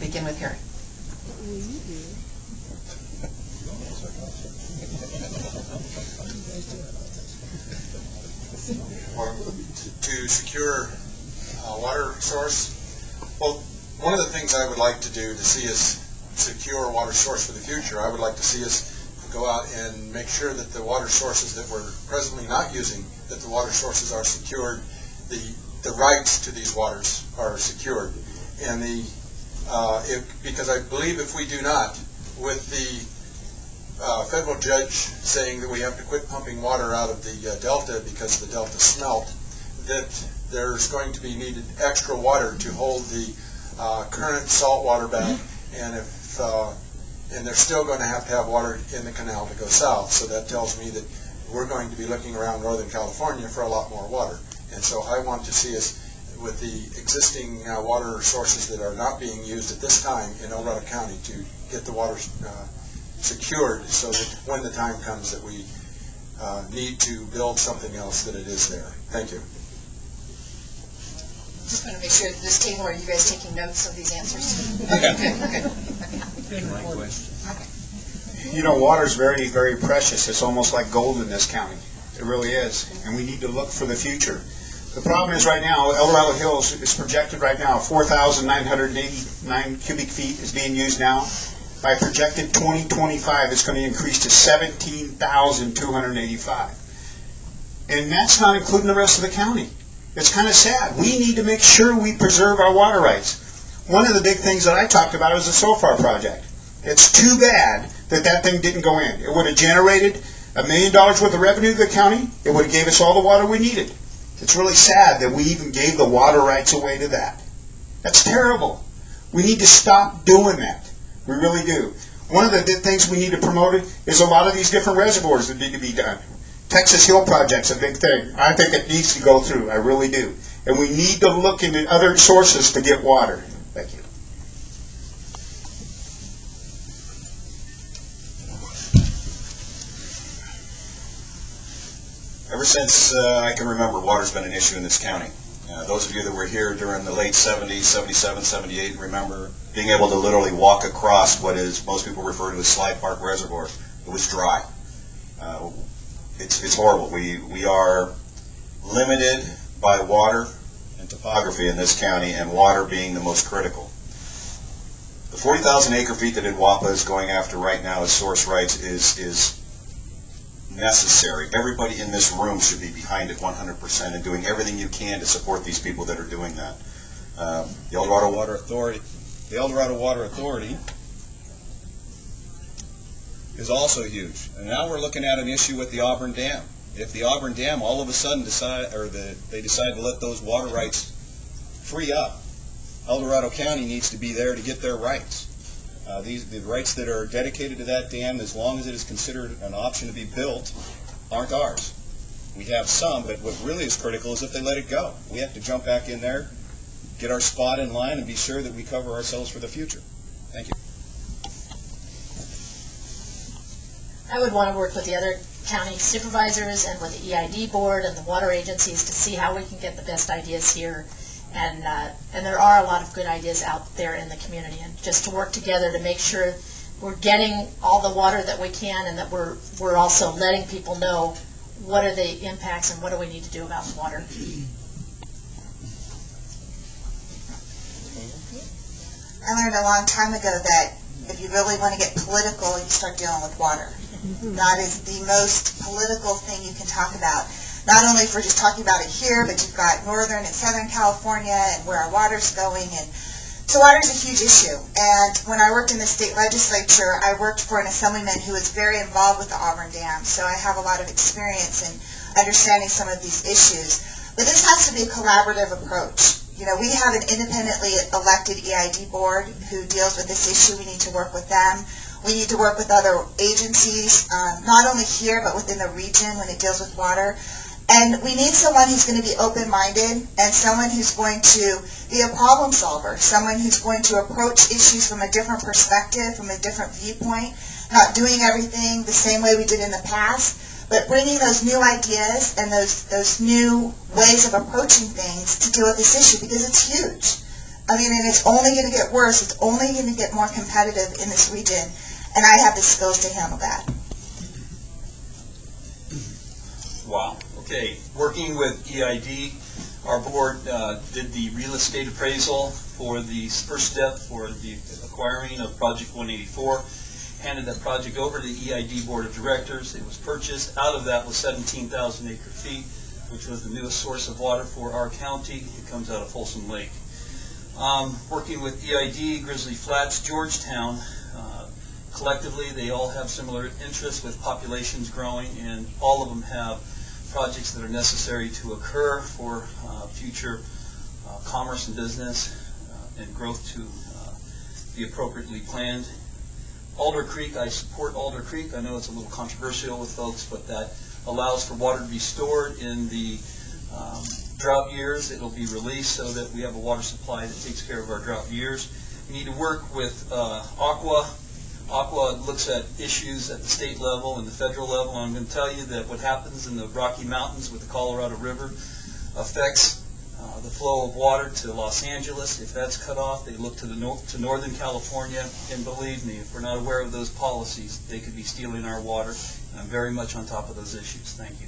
begin with Harry. To secure water source, well, one of the things I would like to do to see us secure water source for the future, I would like to see us go out and make sure that the water sources that we're presently not using, that the water sources are secured, the rights to these waters are secured. And because I believe if we do not, with the federal judge saying that we have to quit pumping water out of the delta because the delta smelt, that there's going to be needed extra water to hold the current salt water back, and they're still going to have water in the canal to go south. So that tells me that we're going to be looking around Northern California for a lot more water. And so I want to see us with the existing water sources that are not being used at this time in El Dorado County to get the water secured, so that when the time comes that we need to build something else, that it is there. Thank you. Just want to make sure at this table, are you guys taking notes of these answers? Okay. You know, water is very, very precious. It's almost like gold in this county. It really is. And we need to look for the future. The problem is right now, El Dorado Hills is projected right now, 4,989 cubic feet is being used now. By projected 2025, it's going to increase to 17,285. And that's not including the rest of the county. It's kind of sad. We need to make sure we preserve our water rights. One of the big things that I talked about is the SOFAR project. It's too bad that that thing didn't go in. It would have generated $1 million worth of revenue to the county. It would have gave us all the water we needed. It's really sad that we even gave the water rights away to that. That's terrible. We need to stop doing that. We really do. One of the things we need to promote is a lot of these different reservoirs that need to be done. Texas Hill Project's a big thing. I think it needs to go through. I really do. And we need to look into other sources to get water. Thank you. Ever since I can remember, water's been an issue in this county. Those of you that were here during the late 70s, 77, 78, remember being able to literally walk across what is most people refer to as Slide Park Reservoir. It was dry. It's horrible. We are limited by water and topography in this county, and water being the most critical. The 40,000 acre feet that INWAPA is going after right now as source rights is necessary. Everybody in this room should be behind it 100% and doing everything you can to support these people that are doing that. The El Dorado Water Authority is also huge. And now we're looking at an issue with the Auburn Dam. If the Auburn Dam all of a sudden decide to let those water rights free up, El Dorado County needs to be there to get their rights. The rights that are dedicated to that dam, as long as it is considered an option to be built, aren't ours. We have some, but what really is critical is if they let it go. We have to jump back in there, get our spot in line, and be sure that we cover ourselves for the future. Thank you. I would want to work with the other county supervisors and with the EID board and the water agencies to see how we can get the best ideas here. And there are a lot of good ideas out there in the community, and just to work together to make sure we're getting all the water that we can, and that we're also letting people know what are the impacts and what do we need to do about the water. I learned a long time ago that if you really want to get political, you start dealing with water. That is the most political thing you can talk about. Not only for just talking about it here, but you've got Northern and Southern California and where our water's going. And so water's a huge issue. And when I worked in the state legislature, I worked for an assemblyman who was very involved with the Auburn Dam. So I have a lot of experience in understanding some of these issues. But this has to be a collaborative approach. You know, we have an independently elected EID board who deals with this issue. We need to work with them. We need to work with other agencies, not only here, but within the region when it deals with water. And we need someone who's going to be open-minded and someone who's going to be a problem solver, someone who's going to approach issues from a different perspective, from a different viewpoint, not doing everything the same way we did in the past, but bringing those new ideas and those new ways of approaching things to deal with this issue, because it's huge. I mean, and it's only going to get worse. It's only going to get more competitive in this region, and I have the skills to handle that. Wow. Okay. Working with EID, our board did the real estate appraisal for the first step for the acquiring of Project 184. Handed that project over to the EID Board of Directors. It was purchased. Out of that was 17,000 acre feet, which was the newest source of water for our county. It comes out of Folsom Lake. Working with EID, Grizzly Flats, Georgetown, collectively they all have similar interests with populations growing, and all of them have projects that are necessary to occur for future commerce and business and growth to be appropriately planned. Alder Creek, I support Alder Creek. I know it's a little controversial with folks, but that allows for water to be stored in the drought years. It'll be released so that we have a water supply that takes care of our drought years. We need to work with Aqua. Aqua looks at issues at the state level and the federal level. And I'm going to tell you that what happens in the Rocky Mountains with the Colorado River affects the flow of water to Los Angeles. If that's cut off, they look to Northern California, and believe me, if we're not aware of those policies, they could be stealing our water. And I'm very much on top of those issues. Thank you.